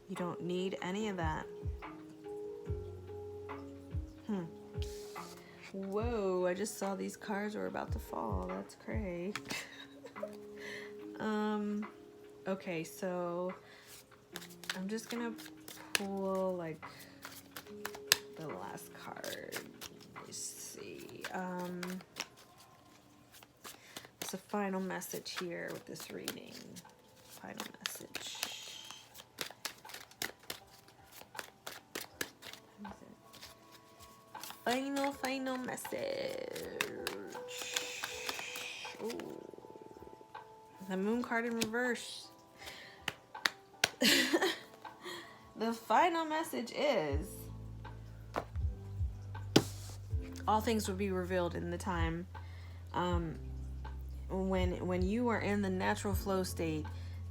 Speaker 1: You don't need any of that. Whoa, I just saw these cards were about to fall. That's crazy. Okay, so I'm just gonna pull like the last card. Let's see. It's a final message here with this reading. Final message. Final message. Ooh. The Moon card in reverse. The final message is all things will be revealed in the time when you are in the natural flow state.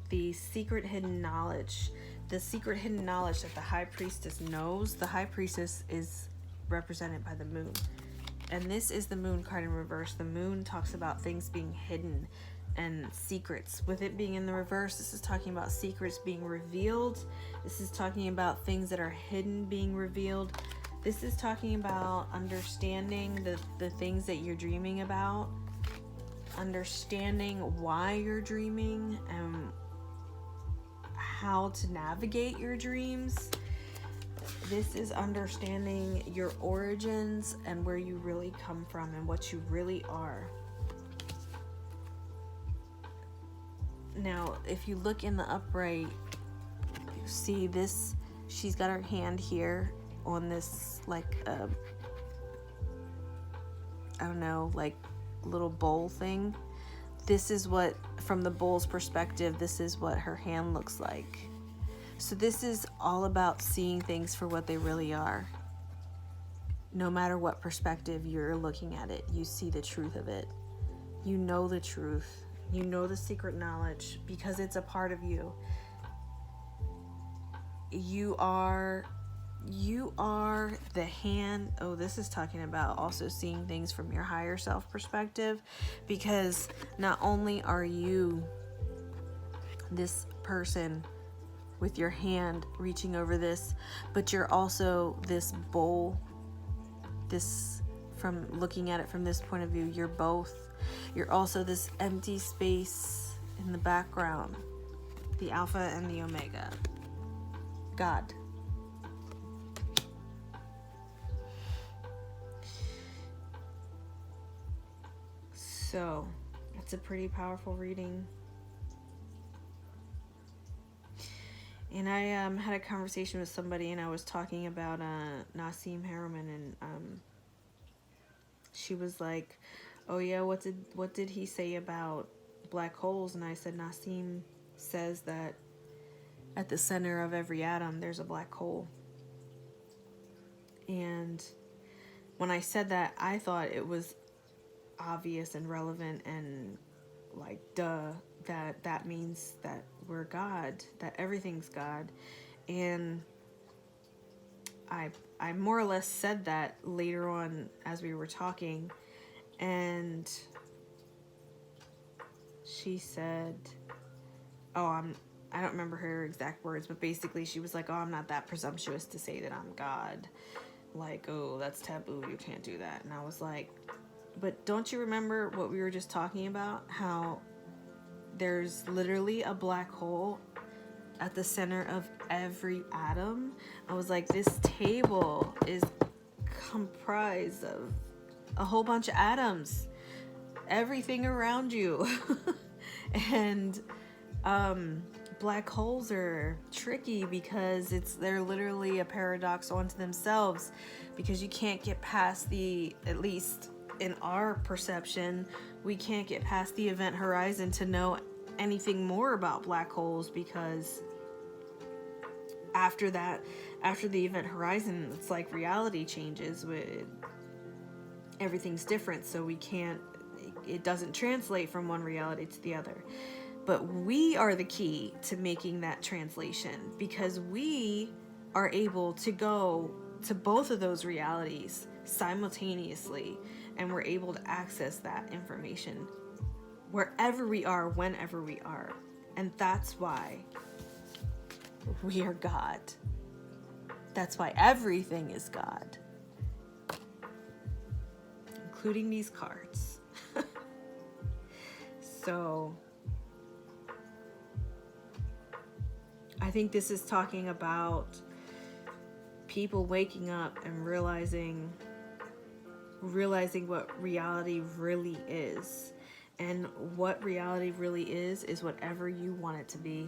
Speaker 1: The secret hidden knowledge that the High Priestess knows. The High Priestess is represented by the moon, and this is the Moon card in reverse. The moon talks about things being hidden and secrets. With it being in the reverse, this is talking about secrets being revealed. This is talking about things that are hidden being revealed. This is talking about understanding the things that you're dreaming about, understanding why you're dreaming and how to navigate your dreams. This is understanding your origins and where you really come from and what you really are. Now, if you look in the upright, you see this, she's got her hand here on this, like, I don't know, like little bowl thing. This is what, from the bowl's perspective, this is what her hand looks like. So this is all about seeing things for what they really are. No matter what perspective you're looking at it, you see the truth of it. You know the truth. You know the secret knowledge because it's a part of you. You are the hand. Oh, this is talking about also seeing things from your higher self perspective, because not only are you this person with your hand reaching over this, but you're also this bowl. This, from looking at it from this point of view, you're both. You're also this empty space in the background, the Alpha and the Omega, God. So it's a pretty powerful reading. And I had a conversation with somebody, and I was talking about Nassim Harriman, and she was like, "Oh yeah, what did he say about black holes?" And I said, Nassim says that at the center of every atom there's a black hole. And when I said that, I thought it was obvious and relevant and like, duh, that means that we're God, that everything's God. And I more or less said that later on as we were talking, and she said, I don't remember her exact words, but basically she was like, "Oh, I'm not that presumptuous to say that I'm God. Like, oh, that's taboo, you can't do that." And I was like, "But don't you remember what we were just talking about? How there's literally a black hole at the center of every atom?" I was like, this table is comprised of a whole bunch of atoms, everything around you. And black holes are tricky because they're literally a paradox onto themselves, because you can't get past at least in our perception, we can't get past the event horizon to know anything more about black holes, because after the event horizon, it's like reality changes. Everything's different, so it doesn't translate from one reality to the other. But we are the key to making that translation, because we are able to go to both of those realities simultaneously, and we're able to access that information wherever we are, whenever we are. And that's why we are God. That's why everything is God, including these cards. So I think this is talking about people waking up and realizing what reality really is. And what reality really is whatever you want it to be.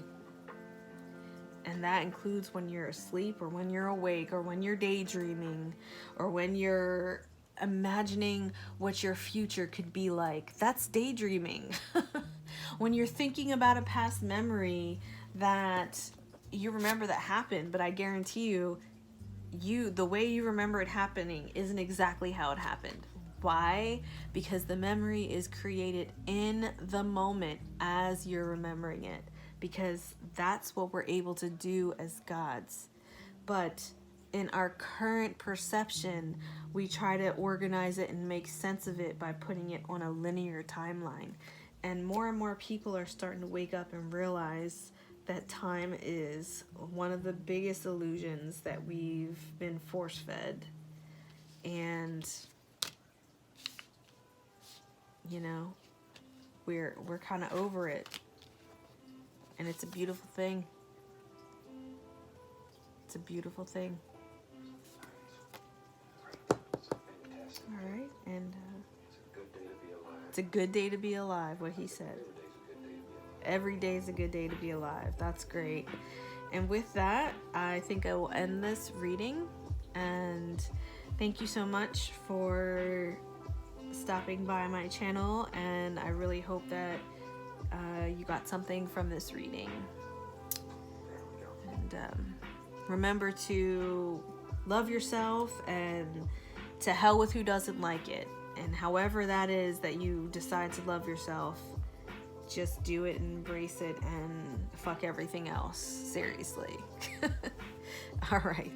Speaker 1: And that includes when you're asleep, or when you're awake, or when you're daydreaming, or when you're imagining what your future could be like. That's daydreaming. When you're thinking about a past memory that you remember that happened, but I guarantee you the way you remember it happening isn't exactly how it happened. Why? Because the memory is created in the moment as you're remembering it, because that's what we're able to do as gods. But in our current perception, we try to organize it and make sense of it by putting it on a linear timeline. And more people are starting to wake up and realize that time is one of the biggest illusions that we've been force-fed. And we're kind of over it, and it's a beautiful thing. It's a beautiful thing. All right, and it's a good day to be alive. What he said. Every day is a good day to be alive. That's great. And with that, I think I will end this reading. And thank you so much for stopping by my channel, and I really hope that you got something from this reading. And remember to love yourself, and to hell with who doesn't like it. And however that is that you decide to love yourself, just do it and embrace it, and fuck everything else. Seriously. All right.